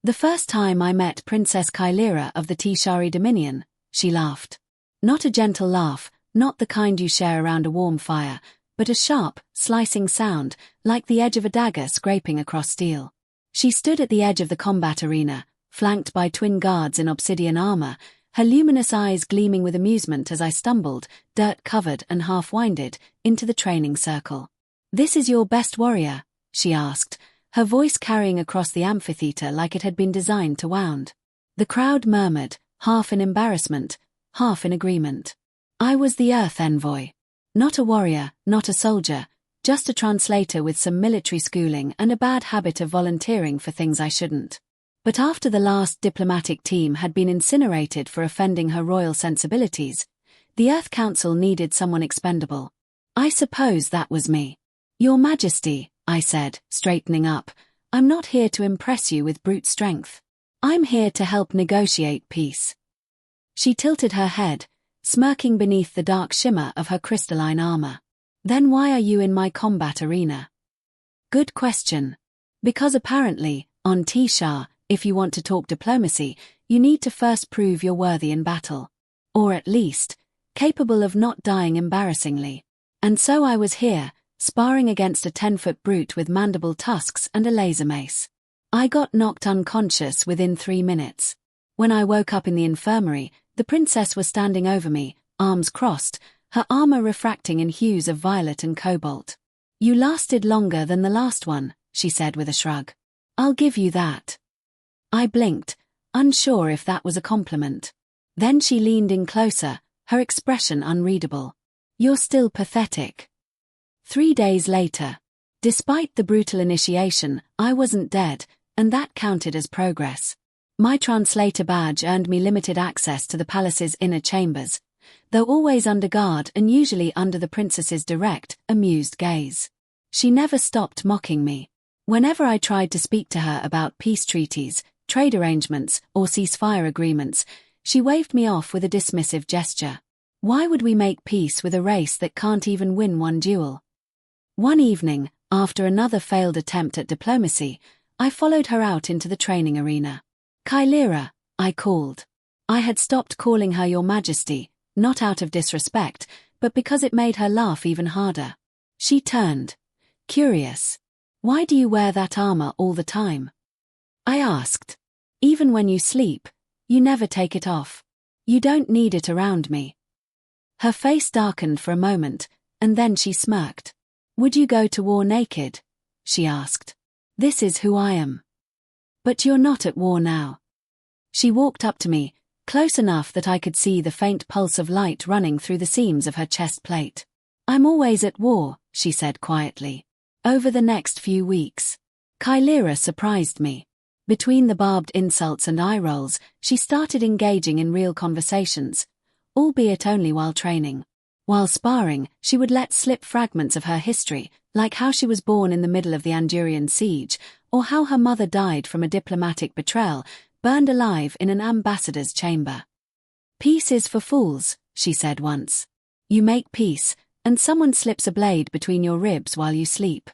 The first time I met Princess Kaelira of the Tishari Dominion, she laughed. Not a gentle laugh, not the kind you share around a warm fire, but a sharp, slicing sound, like the edge of a dagger scraping across steel. She stood at the edge of the combat arena, flanked by twin guards in obsidian armor, her luminous eyes gleaming with amusement as I stumbled, dirt-covered and half-winded, into the training circle. "This is your best warrior?" she asked, her voice carrying across the amphitheater like it had been designed to wound. The crowd murmured, half in embarrassment, half in agreement. I was the Earth envoy. Not a warrior, not a soldier, just a translator with some military schooling and a bad habit of volunteering for things I shouldn't. But after the last diplomatic team had been incinerated for offending her royal sensibilities, the Earth Council needed someone expendable. I suppose that was me. "Your Majesty," I said, straightening up, "I'm not here to impress you with brute strength. I'm here to help negotiate peace." She tilted her head, smirking beneath the dark shimmer of her crystalline armor. "Then why are you in my combat arena?" Good question. Because apparently, on Tishar, if you want to talk diplomacy, you need to first prove you're worthy in battle. Or at least, capable of not dying embarrassingly. And so I was here, sparring against a 10-foot brute with mandible tusks and a laser mace. I got knocked unconscious within 3 minutes. When I woke up in the infirmary, the princess was standing over me, arms crossed, her armor refracting in hues of violet and cobalt. "You lasted longer than the last one," she said with a shrug. "I'll give you that." I blinked, unsure if that was a compliment. Then she leaned in closer, her expression unreadable. "You're still pathetic." 3 days later. Despite the brutal initiation, I wasn't dead, and that counted as progress. My translator badge earned me limited access to the palace's inner chambers, though always under guard and usually under the princess's direct, amused gaze. She never stopped mocking me. Whenever I tried to speak to her about peace treaties, trade arrangements, or ceasefire agreements, she waved me off with a dismissive gesture. Why would we make peace with a race that can't even win one duel? One evening, after another failed attempt at diplomacy, I followed her out into the training arena. "Kaelira," I called. I had stopped calling her Your Majesty, not out of disrespect, but because it made her laugh even harder. She turned. Curious. "Why do you wear that armor all the time?" I asked. "Even when you sleep, you never take it off. You don't need it around me." Her face darkened for a moment, and then she smirked. "Would you go to war naked?" she asked. "This is who I am." "But you're not at war now." She walked up to me, close enough that I could see the faint pulse of light running through the seams of her chest plate. "I'm always at war," she said quietly. "Over the next few weeks." Kaelira surprised me. Between the barbed insults and eye rolls, she started engaging in real conversations, albeit only while training. While sparring, she would let slip fragments of her history, like how she was born in the middle of the Andurian siege, or how her mother died from a diplomatic betrayal, burned alive in an ambassador's chamber. "Peace is for fools," she said once. "You make peace, and someone slips a blade between your ribs while you sleep."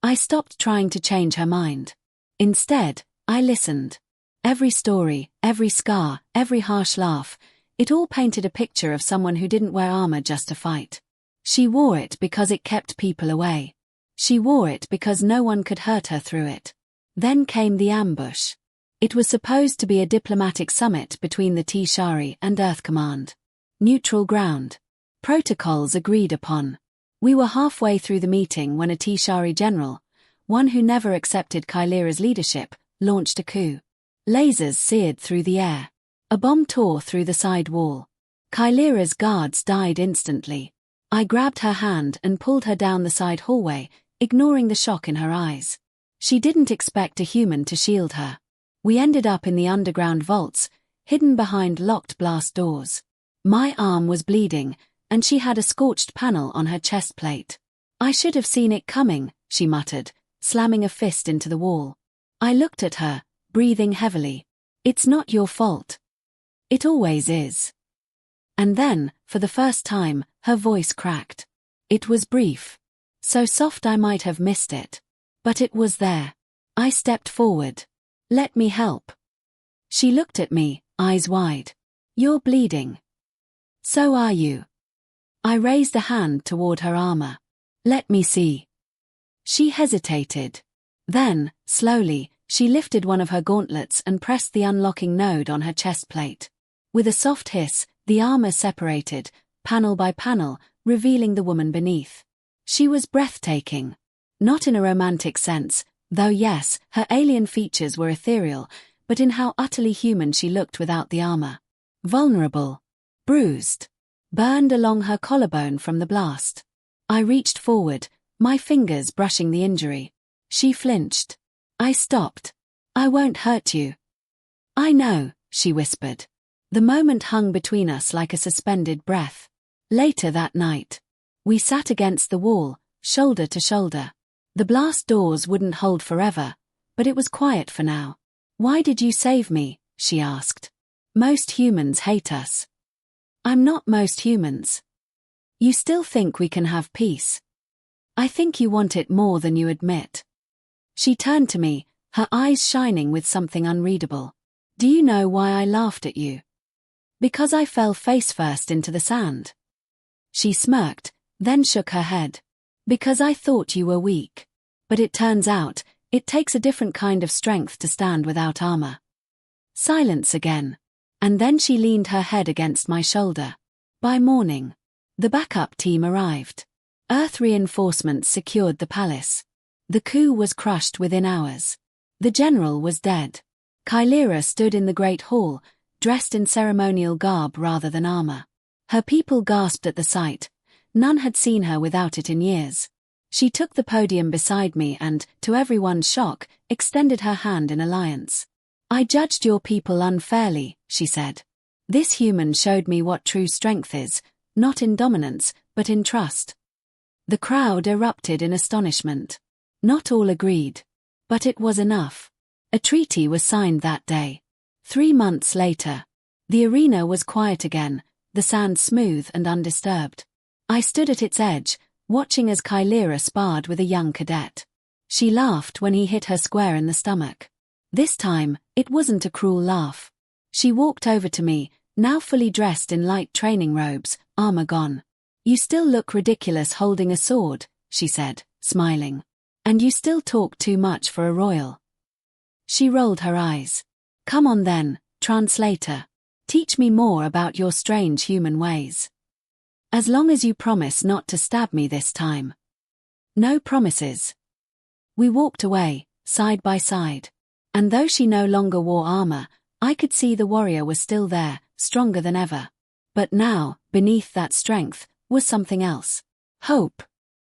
I stopped trying to change her mind. Instead, I listened. Every story, every scar, every harsh laugh, it all painted a picture of someone who didn't wear armor just to fight. She wore it because it kept people away. She wore it because no one could hurt her through it. Then came the ambush. It was supposed to be a diplomatic summit between the Tishari and Earth Command. Neutral ground. Protocols agreed upon. We were halfway through the meeting when a Tishari general, one who never accepted Kaelira's leadership, launched a coup. Lasers seared through the air. A bomb tore through the side wall. Kaelira's guards died instantly. I grabbed her hand and pulled her down the side hallway, ignoring the shock in her eyes. She didn't expect a human to shield her. We ended up in the underground vaults, hidden behind locked blast doors. My arm was bleeding, and she had a scorched panel on her chest plate. "I should have seen it coming," she muttered, slamming a fist into the wall. I looked at her, breathing heavily. "It's not your fault. It always is." And then, for the first time, her voice cracked. It was brief. So soft I might have missed it. But it was there. I stepped forward. Let me help. She looked at me, eyes wide. You're bleeding. So are you. I raised a hand toward her armor. Let me see. She hesitated. Then, slowly, she lifted one of her gauntlets and pressed the unlocking node on her chest plate. With a soft hiss, the armor separated, panel by panel, revealing the woman beneath. She was breathtaking. Not in a romantic sense, though yes, her alien features were ethereal, but in how utterly human she looked without the armor. Vulnerable. Bruised. Burned along her collarbone from the blast. I reached forward, my fingers brushing the injury. She flinched. I stopped. I won't hurt you. I know, she whispered. The moment hung between us like a suspended breath. Later that night, we sat against the wall, shoulder to shoulder. The blast doors wouldn't hold forever, but it was quiet for now. Why did you save me? She asked. Most humans hate us. I'm not most humans. You still think we can have peace. I think you want it more than you admit. She turned to me, her eyes shining with something unreadable. Do you know why I laughed at you? Because I fell face first into the sand. She smirked, then shook her head. Because I thought you were weak. But it turns out, it takes a different kind of strength to stand without armor. Silence again. And then she leaned her head against my shoulder. By morning, the backup team arrived. Earth reinforcements secured the palace. The coup was crushed within hours. The general was dead. Kaelira stood in the great hall, dressed in ceremonial garb rather than armor. Her people gasped at the sight. None had seen her without it in years. She took the podium beside me and, to everyone's shock, extended her hand in alliance. I judged your people unfairly, she said. This human showed me what true strength is, not in dominance, but in trust. The crowd erupted in astonishment. Not all agreed. But it was enough. A treaty was signed that day. 3 months later, the arena was quiet again, the sand smooth and undisturbed. I stood at its edge, watching as Kaelira sparred with a young cadet. She laughed when he hit her square in the stomach. This time, it wasn't a cruel laugh. She walked over to me, now fully dressed in light training robes, armor gone. You still look ridiculous holding a sword, she said, smiling. And you still talk too much for a royal. She rolled her eyes. Come on then, translator. Teach me more about your strange human ways. As long as you promise not to stab me this time. No promises. We walked away, side by side. And though she no longer wore armor, I could see the warrior was still there, stronger than ever. But now, beneath that strength, was something else. Hope.